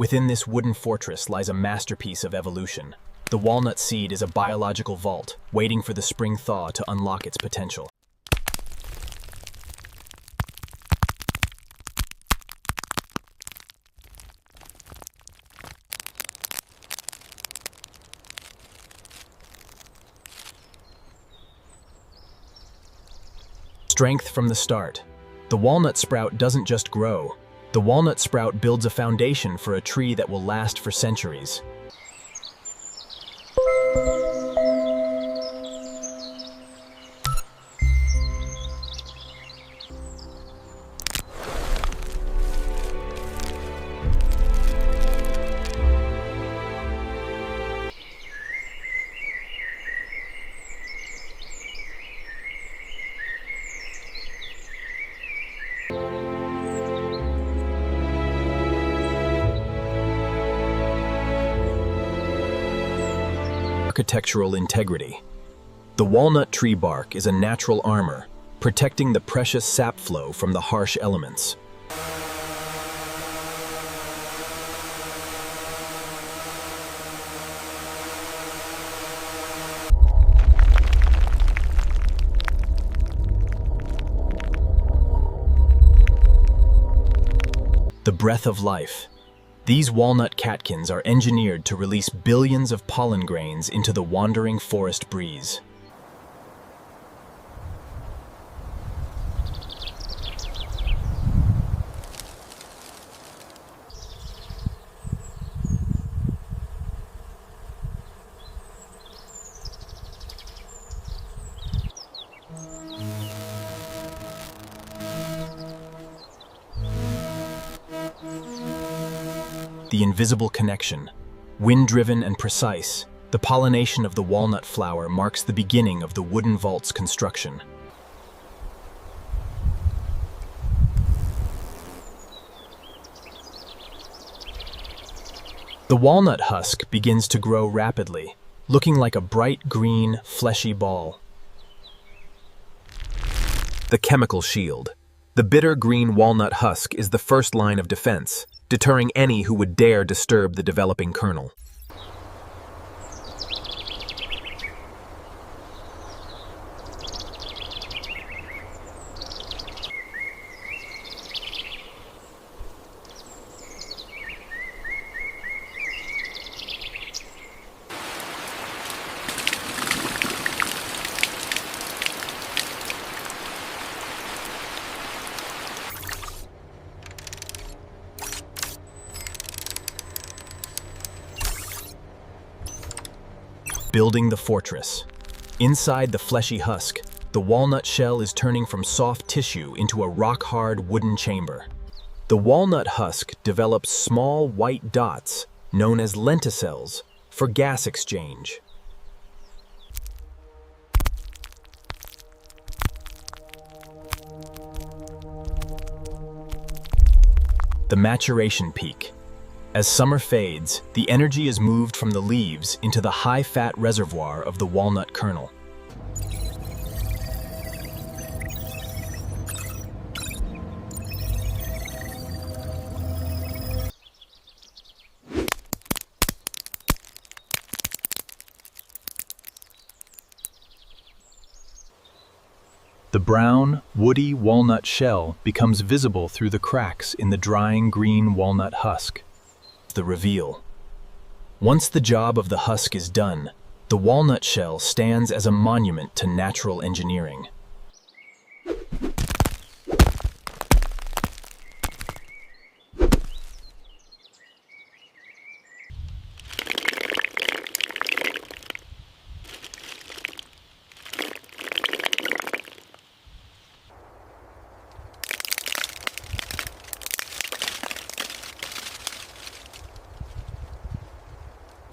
Within this wooden fortress lies a masterpiece of evolution. The walnut seed is a biological vault, waiting for the spring thaw to unlock its potential. Strength from the start. The walnut sprout doesn't just grow. The walnut sprout builds a foundation for a tree that will last for centuries. Architectural integrity. The walnut tree bark is a natural armor, protecting the precious sap flow from the harsh elements. The breath of life. These walnut catkins are engineered to release billions of pollen grains into the wandering forest breeze. The invisible connection. Wind-driven and precise, the pollination of the walnut flower marks the beginning of the wooden vault's construction. The walnut husk begins to grow rapidly, looking like a bright green, fleshy ball. The chemical shield. The bitter green walnut husk is the first line of defense, deterring any who would dare disturb the developing kernel. Building the fortress. Inside the fleshy husk, the walnut shell is turning from soft tissue into a rock-hard wooden chamber. The walnut husk develops small white dots, known as lenticels, for gas exchange. The maturation peak. As summer fades, the energy is moved from the leaves into the high-fat reservoir of the walnut kernel. The brown, woody walnut shell becomes visible through the cracks in the drying green walnut husk. The reveal. Once the job of the husk is done, the walnut shell stands as a monument to natural engineering.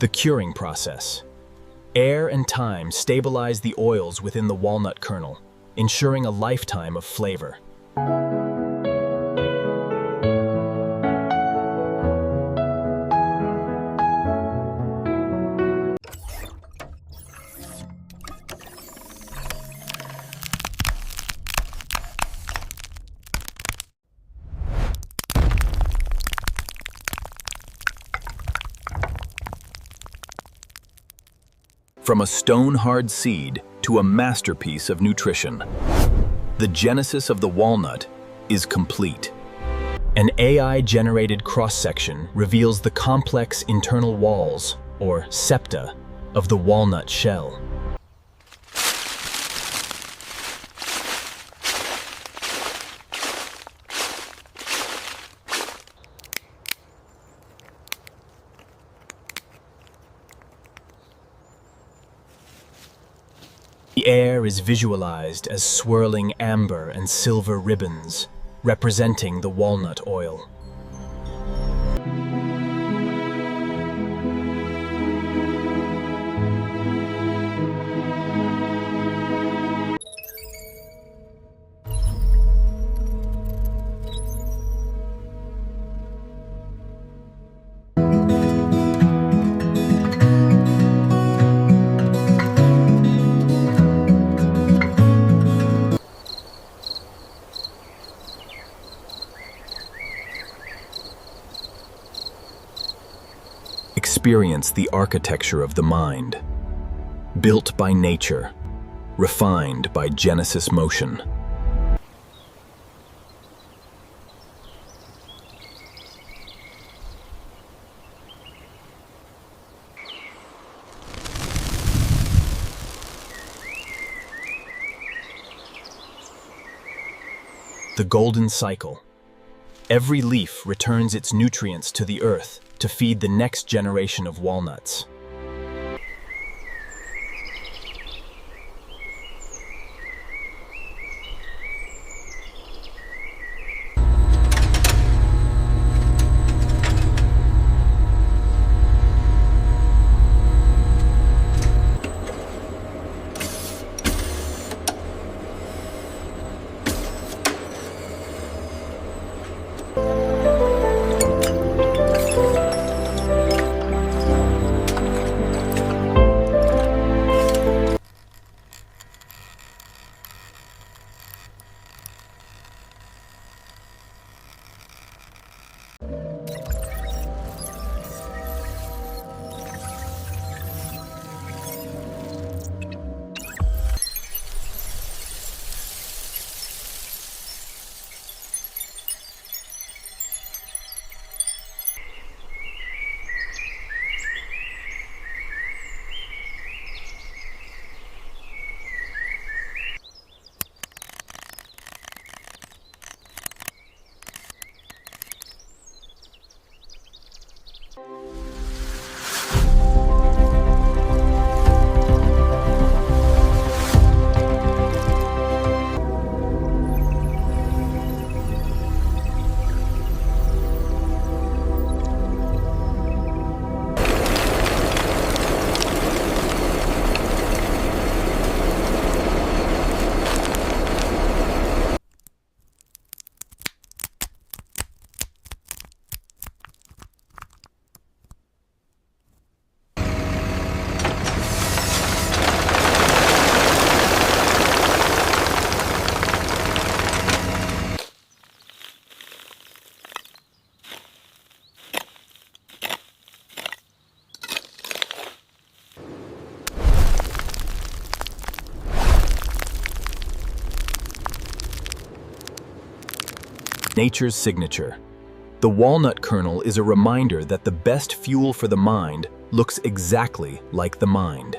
The curing process. Air and time stabilize the oils within the walnut kernel, ensuring a lifetime of flavor. From a stone-hard seed to a masterpiece of nutrition, the genesis of the walnut is complete. An AI-generated cross-section reveals the complex internal walls, or septa, of the walnut shell. The air is visualized as swirling amber and silver ribbons, representing the walnut oil. Experience the architecture of the mind, built by nature, refined by Genesis motion. The golden cycle. Every leaf returns its nutrients to the earth to feed the next generation of walnuts. Nature's signature. The walnut kernel is a reminder that the best fuel for the mind looks exactly like the mind.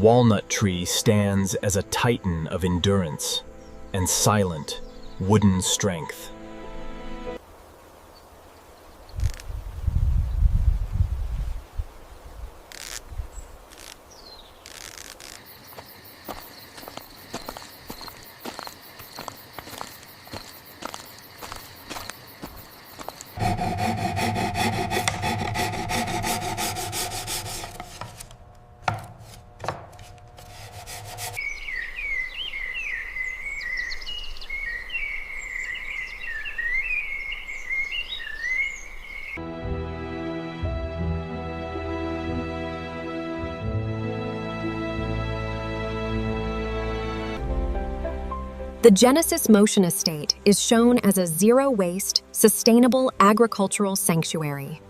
walnut tree stands as a titan of endurance and silent, wooden strength. The Genesis Motion Estate is shown as a zero-waste, sustainable agricultural sanctuary.